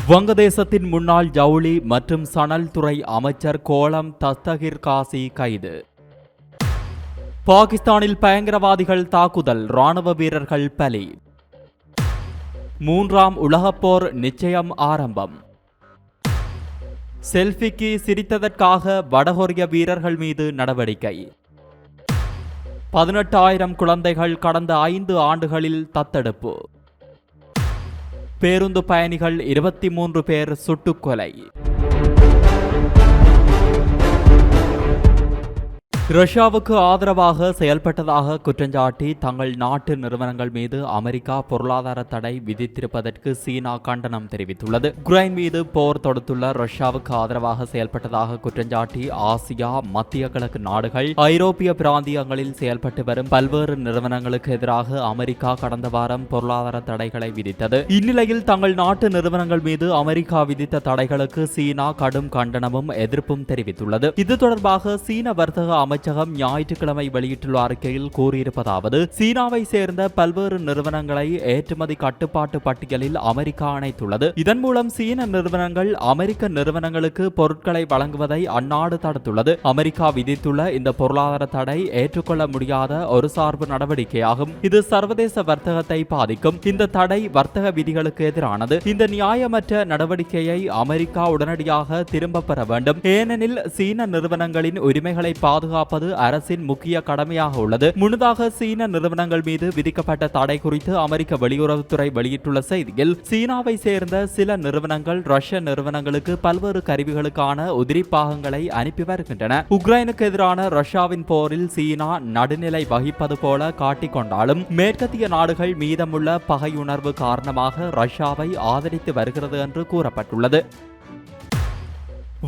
வங்கதேசத்தின் முன்னாள் ஜவுளி மற்றும் சணல் துறை அமைச்சர் கோலம் தஸ்தகிர் காசி கைது. பாகிஸ்தானில் பயங்கரவாதிகள் தாக்குதல், ராணுவ வீரர்கள் பலி. மூன்றாம் உலகப் போர் நிச்சயம் ஆரம்பம். செல்ஃபிக்கு சிரித்ததற்காக வடகொரிய வீரர்கள் மீது நடவடிக்கை. 18,000 குழந்தைகள் கடந்த 5 ஆண்டுகளில் தத்தெடுப்பு. பேருந்து பயணிகள் 23 பேர் சுட்டுக்கொலை. ரஷ்யாவுக்கு ஆதரவாக செயல்பட்டதாக குற்றஞ்சாட்டி தங்கள் நாட்டு நிறுவனங்கள் மீது அமெரிக்கா பொருளாதார தடை விதித்திருப்பதற்கு சீனா கண்டனம் தெரிவித்துள்ளது. உக்ரைன் மீது போர் தொடுத்துள்ள ரஷ்யாவுக்கு ஆதரவாக செயல்பட்டதாக குற்றஞ்சாட்டி ஆசியா, மத்திய கிழக்கு நாடுகள், ஐரோப்பிய பிராந்தியங்களில் செயல்பட்டு வரும் பல்வேறு நிறுவனங்களுக்கு எதிராக அமெரிக்கா கடந்த வாரம் பொருளாதார தடைகளை விதித்தது. இந்நிலையில் தங்கள் நாட்டு நிறுவனங்கள் மீது அமெரிக்கா விதித்த தடைகளுக்கு சீனா கடும் கண்டனமும் எதிர்ப்பும் தெரிவித்துள்ளது. இது தொடர்பாக சீன வர்த்தக அமைச்சகம் ஞாயிற்றுக்கிழமை வெளியிட்டுள்ள அறிக்கையில் கூறியிருப்பதாவது: சீனாவை சேர்ந்த பல்வேறு நிறுவனங்களை ஏற்றுமதி கட்டுப்பாட்டு பட்டியலில் அமெரிக்கா இணைத்துள்ளது. இதன் மூலம் சீன நிறுவனங்கள் அமெரிக்க நிறுவனங்களுக்கு பொருட்களை வழங்குவதை அந்நாடு தடுத்துள்ளது. அமெரிக்கா விதித்துள்ள இந்த பொருளாதார தடை ஏற்றுக்கொள்ள முடியாத ஒரு சார்பு நடவடிக்கையாகும். இது சர்வதேச வர்த்தகத்தை பாதிக்கும். இந்த தடை வர்த்தக விதிகளுக்கு எதிரானது. இந்த நியாயமற்ற நடவடிக்கையை அமெரிக்கா உடனடியாக திரும்ப பெற வேண்டும். ஏனெனில் சீன நிறுவனங்களின் உரிமைகளை பாதுகாப்பது அரசின் முக்கிய கடமையாக உள்ளது. முன்னதாக சீன நிறுவனங்கள் மீது விதிக்கப்பட்ட தடை குறித்து அமெரிக்க வெளியுறவுத்துறை வெளியிட்டுள்ள செய்தியில், சீனாவை சேர்ந்த சில நிறுவனங்கள் ரஷ்ய நிறுவனங்களுக்கு பல்வேறு கருவிகளுக்கான உதிரி பாகங்களை அனுப்பி வருகின்றன. உக்ரைனுக்கு எதிரான ரஷ்யாவின் போரில் சீனா நடுநிலை வகிப்பது போல காட்டிக்கொண்டாலும் மேற்கத்திய நாடுகள் மீதமுள்ள பகையுணர்வு காரணமாக ரஷ்யாவை ஆதரித்து வருகிறது என்று கூறப்பட்டுள்ளது.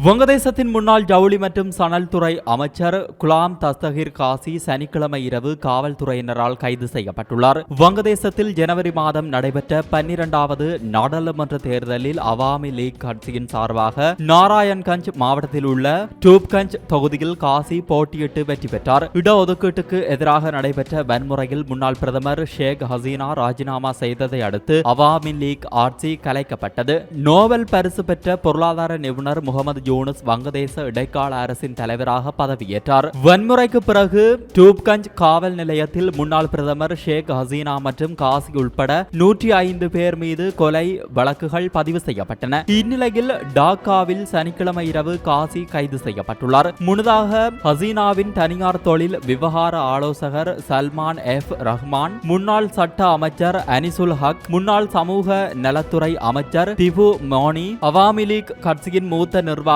வங்கதேசத்தின் முன்னாள் ஜவுளி மற்றும் சணல் துறை அமைச்சர் குலாம் தஸ்தகிர் காசி சனிக்கிழமை இரவு காவல்துறையினரால் கைது செய்யப்பட்டுள்ளார். வங்கதேசத்தில் ஜனவரி மாதம் நடைபெற்ற 12வது நாடாளுமன்ற தேர்தலில் அவாமி லீக் கட்சியின் சார்பாக நாராயண்கஞ்ச் மாவட்டத்தில் உள்ள டூப்கஞ்ச் தொகுதியில் காசி போட்டியிட்டு வெற்றி பெற்றார். இடஒதுக்கீட்டுக்கு எதிராக நடைபெற்ற வன்முறையில் முன்னாள் பிரதமர் ஷேக் ஹசீனா ராஜினாமா செய்ததை அடுத்து அவாமி லீக் ஆட்சி கலைக்கப்பட்டது. நோபல் பரிசு பெற்ற பொருளாதார நிபுணர் முகமது யூனுஸ் வங்கதேச இடைக்கால அரசின் தலைவராக பதவியேற்றார். வன்முறைக்கு பிறகு டூப்கஞ்ச் காவல் நிலையத்தில் முன்னாள் பிரதமர் ஷேக் ஹசீனா மற்றும் காசி உட்பட 105 பேர் மீது கொலை வழக்குகள் பதிவு செய்யப்பட்டன. இந்நிலையில் டாக்காவில் சனிக்கிழமை இரவு காசி கைது செய்யப்பட்டுள்ளார். முன்னதாக ஹசீனாவின் தனியார் தொழில் விவகார ஆலோசகர் சல்மான் எஃப் ரஹ்மான், முன்னாள் சட்ட அமைச்சர் அனிசுல் ஹக், முன்னாள் சமூக நலத்துறை அமைச்சர் திபு மோனி, அவாமி லீக் கட்சியின் மூத்த நிர்வாகி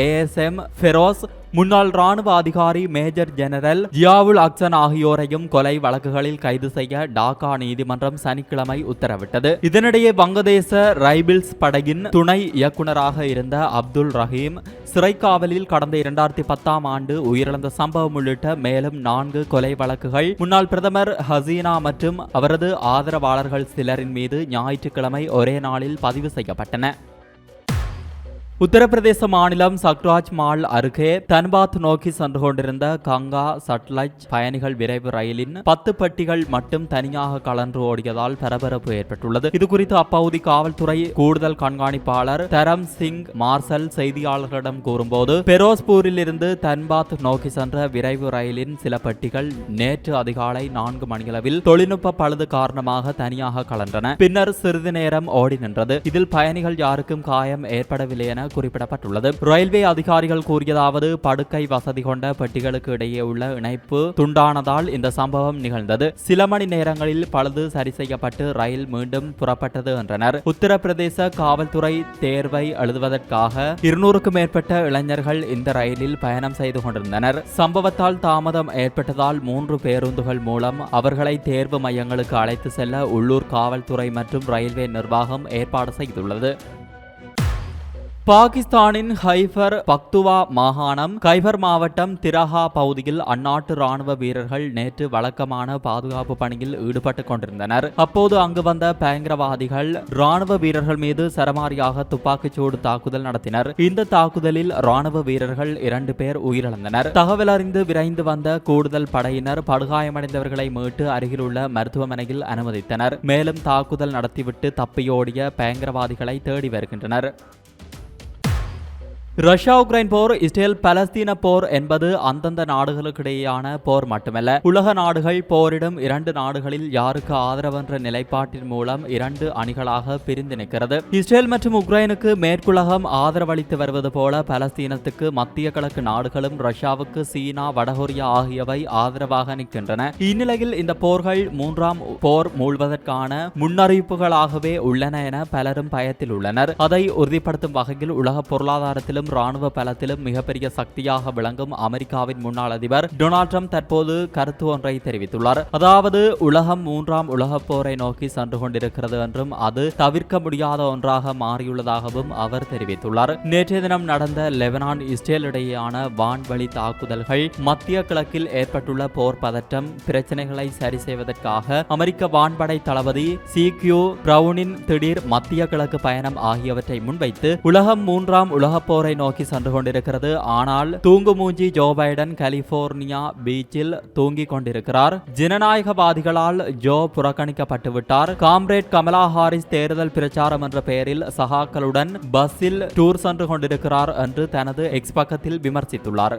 ASM ஃபெரோஸ், முன்னாள் ராணுவ அதிகாரி மேஜர் ஜெனரல் ஜியாவுல் அக்சன் ஆகியோரையும் கொலை வழக்குகளில் கைது செய்ய டாக்கா நீதிமன்றம் சனிக்கிழமை உத்தரவிட்டது. இதனிடையே வங்கதேச ரைபிள்ஸ் படையின் துணை இயக்குநராக இருந்த அப்துல் ரஹீம் சிறைக்காவலில் கடந்த 2010ஆம் ஆண்டு உயிரிழந்த சம்பவம் உள்ளிட்ட மேலும் 4 கொலை வழக்குகள் முன்னாள் பிரதமர் ஹசீனா மற்றும் அவரது ஆதரவாளர்கள் சிலரின் மீது ஞாயிற்றுக்கிழமை ஒரே நாளில் பதிவு செய்யப்பட்டன. உத்தரப்பிரதேச மாநிலம் சக்ராஜ் மால் அருகே தன்பாத் நோக்கி சென்று கொண்டிருந்த கங்கா சட்லஜ் பயணிகள் விரைவு ரயிலின் 10 பெட்டிகள் மட்டும் தனியாக கலன்று ஓடியதால் பரபரப்பு ஏற்பட்டுள்ளது. இதுகுறித்து அப்பகுதி காவல்துறை கூடுதல் கண்காணிப்பாளர் தரம் சிங் மார்சல் செய்தியாளர்களிடம் கூறும்போது, பெரோஸ்பூரில் இருந்து தன்பாத் நோக்கி சென்ற விரைவு ரயிலின் சில பெட்டிகள் நேற்று அதிகாலை 4 மணியளவில் தொழில்நுட்ப பழுது காரணமாக தனியாக கலன்றன. பின்னர் சிறிது நேரம் ஓடி நின்றது. இதில் பயணிகள் யாருக்கும் காயம் ஏற்படவில்லை என குறிப்பிடப்பட்டுள்ளது. ரயில்வே அதிகாரிகள் கூறியதாவது: படுக்கை வசதி கொண்ட பெட்டிகளுக்கு இடையே உள்ள இணைப்பு துண்டானதால் இந்த சம்பவம் நிகழ்ந்தது. சில மணி நேரங்களில் பழுது சரி செய்யப்பட்டு ரயில் மீண்டும் புறப்பட்டது என்றனர். உத்தரப்பிரதேச காவல்துறை தேர்வை எழுதுவதற்காக 200க்கும் மேற்பட்ட இளைஞர்கள் இந்த ரயிலில் பயணம் செய்து கொண்டிருந்தனர். சம்பவத்தால் தாமதம் ஏற்பட்டதால் 3 பேருந்துகள் மூலம் அவர்களை தேர்வு மையங்களுக்கு அழைத்து செல்ல உள்ளூர் காவல்துறை மற்றும் ரயில்வே நிர்வாகம் ஏற்பாடு செய்துள்ளது. பாகிஸ்தானின் ஹைபர் பக்துவா மாகாணம் கைபர் மாவட்டம் திரஹா பகுதியில் அந்நாட்டு ராணுவ வீரர்கள் நேற்று வழக்கமான பாதுகாப்பு பணியில் ஈடுபட்டுக் கொண்டிருந்தனர். அப்போது அங்கு வந்த பயங்கரவாதிகள் ராணுவ வீரர்கள் மீது சரமாரியாக துப்பாக்கிச்சூடு தாக்குதல் நடத்தினர். இந்த தாக்குதலில் ராணுவ வீரர்கள் 2 பேர் உயிரிழந்தனர். தகவல் அறிந்து விரைந்து வந்த கூடுதல் படையினர் படுகாயமடைந்தவர்களை மீட்டு அருகிலுள்ள மருத்துவமனையில் அனுமதித்தனர். மேலும் தாக்குதல் நடத்திவிட்டு தப்பியோடிய பயங்கரவாதிகளை தேடி வருகின்றனர். ரஷ்யா உக்ரைன் போர், இஸ்ரேல் பலஸ்தீன போர் என்பது அந்தந்த நாடுகளுக்கிடையேயான போர் மட்டுமல்ல. உலக நாடுகள் போரிடும் 2 நாடுகளில் யாருக்கு ஆதரவென்ற நிலைப்பாட்டின் மூலம் 2 அணிகளாக பிரிந்து நிற்கிறது. இஸ்ரேல் மற்றும் உக்ரைனுக்கு மேற்குலகம் ஆதரவளித்து வருவது போல பலஸ்தீனத்துக்கு மத்திய கிழக்கு நாடுகளும் ரஷ்யாவுக்கு சீனா, வடகொரியா ஆகியவை ஆதரவாக நிற்கின்றன. இந்நிலையில் இந்த போர்கள் 3ஆம் போர் மூழ்வதற்கான முன்னறிவிப்புகளாகவே உள்ளன என பலரும் பயத்தில் உள்ளனர். அதை உறுதிப்படுத்தும் வகையில் உலக பொருளாதாரத்திலும் ராணுவ பலத்திலும் மிகப்பெரிய சக்தியாக விளங்கும் அமெரிக்காவின் முன்னாள் அதிபர் டொனால்ட் ட்ரம்ப் தற்போது கருத்து ஒன்றை தெரிவித்துள்ளார். அதாவது உலகம் 3ஆம் உலகப் போரை நோக்கி சென்று கொண்டிருக்கிறது என்றும் அது தவிர்க்க முடியாத ஒன்றாக மாறியுள்ளதாகவும் அவர் தெரிவித்துள்ளார். நேற்றைய தினம் நடந்த லெபனான் இஸ்ரேல் இடையேயான வான்வழி தாக்குதல்கள், மத்திய கிழக்கில் ஏற்பட்டுள்ள போர் பதற்றம், பிரச்சனைகளை சரி செய்வதற்காக அமெரிக்க வான்படை தளபதி CQ பிரவுனின் திடீர் மத்திய கிழக்கு பயணம் ஆகியவற்றை முன்வைத்து உலகம் 3ஆம் உலகப் போரை நோக்கி சென்று கொண்டிருக்கிறது. ஆனால் தூங்கு மூஞ்சி ஜோ பைடன் கலிபோர்னியா பீச்சில் தூங்கிக் கொண்டிருக்கிறார். ஜனநாயகவாதிகளால் ஜோ புறக்கணிக்கப்பட்டு விட்டார். காம்ரேட் கமலா ஹாரிஸ் தேர்தல் பிரச்சாரம் என்ற பெயரில் சகாக்களுடன் பஸ்ஸில் டூர் சென்று கொண்டிருக்கிறார் என்று தனது எக்ஸ் பக்கத்தில் விமர்சித்துள்ளார்.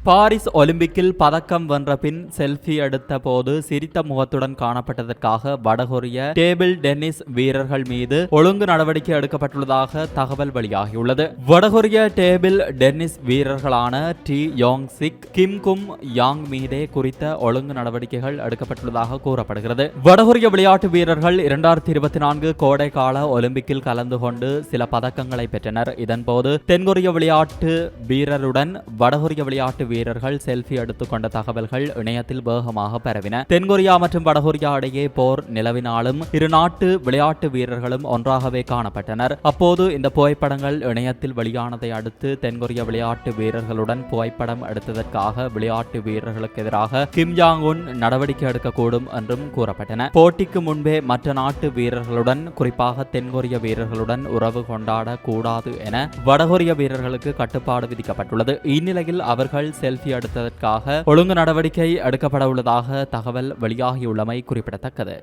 பாரிஸ் ஒலிம்பிக்கில் பதக்கம் வென்ற பின் செல்ஃபி எடுத்த போது சிரித்த முகத்துடன் காணப்பட்டதற்காக வடகொரிய டேபிள் டென்னிஸ் வீரர்கள் மீது ஒழுங்கு நடவடிக்கை எடுக்கப்பட்டுள்ளதாக தகவல் வெளியாகியுள்ளது. வடகொரிய டேபிள் டென்னிஸ் வீரர்களான டி யோங் சிக், கிம் கும் யாங் மீதே குறித்த ஒழுங்கு நடவடிக்கைகள் எடுக்கப்பட்டுள்ளதாக கூறப்படுகிறது. வடகொரிய விளையாட்டு வீரர்கள் 2024 கோடை கால ஒலிம்பிக்கில் கலந்து கொண்டு சில பதக்கங்களை பெற்றனர். இதன்போது தென்கொரிய விளையாட்டு வீரருடன் வடகொரிய விளையாட்டு வீரர்கள் செல்ஃபி எடுத்துக்கொண்ட தகவல்கள் இணையத்தில் வேகமாக பரவின. தென்கொரியா மற்றும் வடகொரியா இடையே போர் நிலவினாலும் இரு நாட்டு விளையாட்டு வீரர்களும் ஒன்றாகவே காணப்பட்டனர். அப்போது இந்த புகைப்படங்கள் இணையத்தில் வெளியானதை அடுத்து தென்கொரிய விளையாட்டு வீரர்களுடன் புகைப்படம் எடுத்ததற்காக விளையாட்டு வீரர்களுக்கு எதிராக கிம் ஜாங் உன் நடவடிக்கை எடுக்கக்கூடும் என்றும் கூறப்பட்டன. போட்டிக்கு முன்பே மற்ற நாட்டு வீரர்களுடன், குறிப்பாக தென்கொரிய வீரர்களுடன் உறவு கொண்டாட கூடாது என வடகொரிய வீரர்களுக்கு கட்டுப்பாடு விதிக்கப்பட்டுள்ளது. இந்நிலையில் அவர்கள் செல்ஃபி எடுத்ததற்காக ஒழுங்கு நடவடிக்கை எடுக்கப்பட உள்ளதாக தகவல் வெளியாகியுள்ளமை குறிப்பிடத்தக்கது.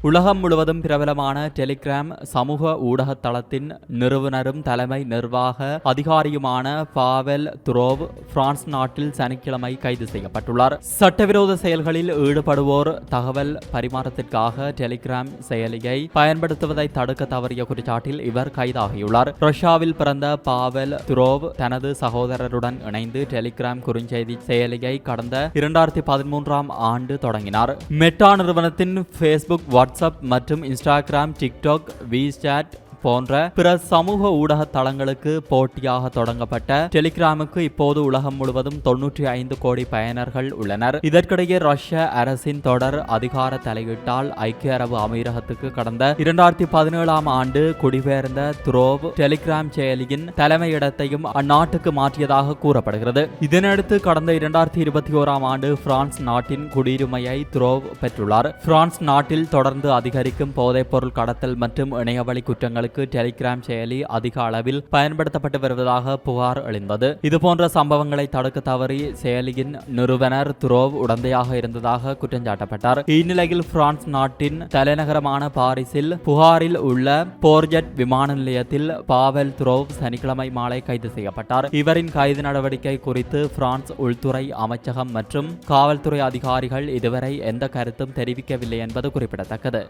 உலகம் முழுவதும் பிரபலமான டெலிகிராம் சமூக ஊடக தளத்தின் நிறுவனரும் தலைமை நிர்வாக அதிகாரியுமான பாவெல் துரோவ் பிரான்ஸ் நாட்டில் சனிக்கிழமை கைது செய்யப்பட்டுள்ளார். சட்டவிரோத செயல்களில் ஈடுபடுவோர் தகவல் பரிமாற்றத்திற்காக டெலிகிராம் செயலியை பயன்படுத்துவதை தடுக்க தவறிய குற்றச்சாட்டில் இவர் கைதாகியுள்ளார். ரஷ்யாவில் பிறந்த பாவெல் துரோவ் தனது சகோதரருடன் இணைந்து டெலிகிராம் குறுஞ்செய்தி செயலியை கடந்த 2013ஆம் ஆண்டு தொடங்கினார். மெட்டா நிறுவனத்தின் ஃபேஸ்புக், வாட்ஸ்அப் மற்றும் இன்ஸ்டாகிராம், டிக்டாக், வீசாட் போன்ற பிற சமூக ஊடக தளங்களுக்கு போட்டியாக தொடங்கப்பட்ட டெலிகிராமுக்கு இப்போது உலகம் முழுவதும் 95 கோடி பயனர்கள் உள்ளனர். இதற்கிடையே ரஷ்ய அரசின் தொடர் அதிகார தலையீட்டால் ஐக்கிய அரபு அமீரகத்துக்கு கடந்த 2017ஆம் ஆண்டு குடிபெயர்ந்த துரோவ் டெலிகிராம் செயலியின் தலைமையிடத்தையும் அந்நாட்டுக்கு மாற்றியதாக கூறப்படுகிறது. இதனையடுத்து கடந்த 2021ஆம் ஆண்டு பிரான்ஸ் நாட்டின் குடியுரிமையை துரோவ் பெற்றுள்ளார். பிரான்ஸ் நாட்டில் தொடர்ந்து அதிகரிக்கும் போதைப்பொருள் கடத்தல் மற்றும் இணையவழி குற்றங்களுக்கு டெலிகிராம் செயலி அதிக அளவில் பயன்படுத்தப்பட்டு வருவதாக புகார் எழுந்தது. இதுபோன்ற சம்பவங்களை தடுக்க தவறி செயலியின் நிறுவனர் துரோவ் உடந்தையாக இருந்ததாக குற்றஞ்சாட்டப்பட்டார். இந்நிலையில் பிரான்ஸ் நாட்டின் தலைநகரமான பாரிஸில் புகாரில் உள்ள போர்ஜெட் விமான நிலையத்தில் பாவெல் துரோவ் சனிக்கிழமை மாலை கைது செய்யப்பட்டார். இவரின் கைது நடவடிக்கை குறித்து பிரான்ஸ் உள்துறை அமைச்சகம் மற்றும் காவல்துறை அதிகாரிகள் இதுவரை எந்த கருத்தும் தெரிவிக்கவில்லை என்பது குறிப்பிடத்தக்கது.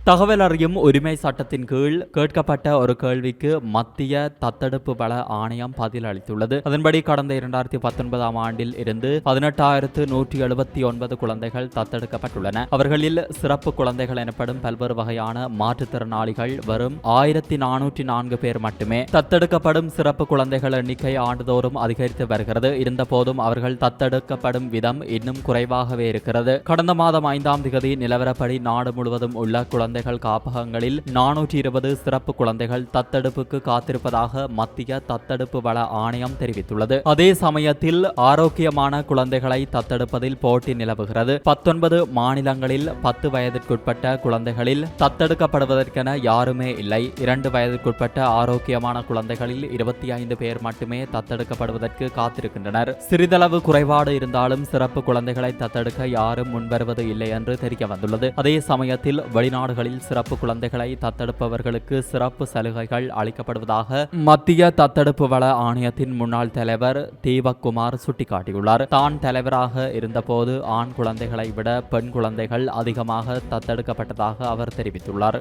தகவல் அறியும் உரிமை சட்டத்தின் கீழ் கேட்கப்பட்ட ஒரு கேள்விக்கு மத்திய தத்தெடுப்பு வள ஆணையம் பதில் அளித்துள்ளது. அதன்படி கடந்த 2019ஆம் ஆண்டில் இருந்து 18,179 குழந்தைகள் தத்தெடுக்கப்பட்டுள்ளன. அவர்களில் சிறப்பு குழந்தைகள் எனப்படும் பல்வேறு வகையான மாற்றுத்திறனாளிகள் வரும் 1404 பேர் மட்டுமே. தத்தெடுக்கப்படும் சிறப்பு குழந்தைகள் எண்ணிக்கை ஆண்டுதோறும் அதிகரித்து வருகிறது. இருந்தபோதும் அவர்கள் தத்தெடுக்கப்படும் விதம் இன்னும் குறைவாகவே இருக்கிறது. கடந்த மாதம் 5ஆம் தேதி நிலவரப்படி நாடு முழுவதும் உள்ள குழந்தைகள் குழந்தைகள் காப்பகங்களில் 420 சிறப்பு குழந்தைகள் தத்தெடுப்புக்கு காத்திருப்பதாக மத்திய தத்தெடுப்பு வள ஆணையம் தெரிவித்துள்ளது. அதே சமயத்தில் ஆரோக்கியமான குழந்தைகளை தத்தெடுப்பதில் போட்டி நிலவுகிறது. 19 மாநிலங்களில் 10 வயதிற்குட்பட்ட குழந்தைகளில் தத்தெடுக்கப்படுவதற்கென யாருமே இல்லை. 2 வயதிற்குட்பட்ட ஆரோக்கியமான குழந்தைகளில் 25 பேர் மட்டுமே தத்தெடுக்கப்படுவதற்கு காத்திருக்கின்றனர். சிறிதளவு குறைபாடு இருந்தாலும் சிறப்பு குழந்தைகளை தத்தெடுக்க யாரும் முன்வருவது இல்லை என்று தெரிய வந்துள்ளது. அதே சமயத்தில் வெளிநாடுகளில் சிறப்பு குழந்தைகளை தத்தெடுப்பவர்களுக்கு சிறப்பு சலுகைகள் அளிக்கப்படுவதாக மத்திய தத்தெடுப்பு வள ஆணையத்தின் முன்னாள் தலைவர் தீபக்குமார் சுட்டிக்காட்டியுள்ளார். தான் தலைவராக இருந்தபோது ஆண் குழந்தைகளை விட பெண் குழந்தைகள் அதிகமாக தத்தெடுக்கப்பட்டதாக அவர் தெரிவித்துள்ளார்.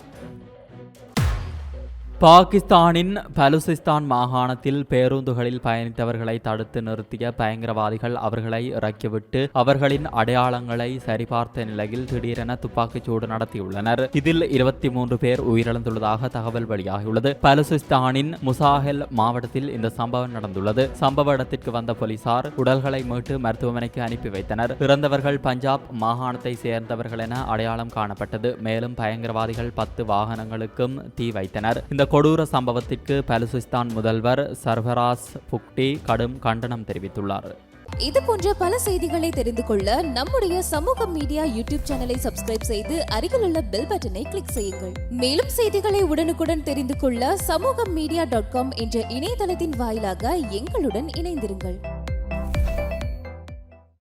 பாகிஸ்தானின் பலுசிஸ்தான் மாகாணத்தில் பேருந்துகளில் பயணித்தவர்களை தடுத்து நிறுத்திய பயங்கரவாதிகள் அவர்களை இறக்கிவிட்டு அவர்களின் அடையாளங்களை சரிபார்த்த நிலையில் திடீரென துப்பாக்கிச்சூடு நடத்தியுள்ளனர். இதில் 23 பேர் உயிரிழந்துள்ளதாக தகவல் வெளியாகியுள்ளது. பலுசிஸ்தானின் முசாஹெல் மாவட்டத்தில் இந்த சம்பவம் நடந்துள்ளது. சம்பவ இடத்திற்கு வந்த போலீசார் உடல்களை மீட்டு மருத்துவமனைக்கு அனுப்பி வைத்தனர். இறந்தவர்கள் பஞ்சாப் மாகாணத்தை சேர்ந்தவர்கள் என அடையாளம் காணப்பட்டது. மேலும் பயங்கரவாதிகள் 10 வாகனங்களுக்கும் தீ வைத்தனர். இந்த கொடூர சம்பவத்திற்கு பலுசிஸ்தான் முதல்வர் சர்ஃபராஸ் புக்டி கடும் கண்டனம் தெரிவித்துள்ளார். இது போன்ற பல செய்திகளை தெரிந்து கொள்ள நம்முடைய சமூக மீடியா யூடியூப் சேனலை சப்ஸ்கிரைப் செய்து அருகிலுள்ள பெல் பட்டனை கிளிக் செய்யுங்கள். மேலும் செய்திகளை உடனுக்குடன் தெரிந்து கொள்ள சமூகமீடியா.com என்ற இணையதளத்தின் வாயிலாக எங்களுடன் இணைந்திருங்கள்.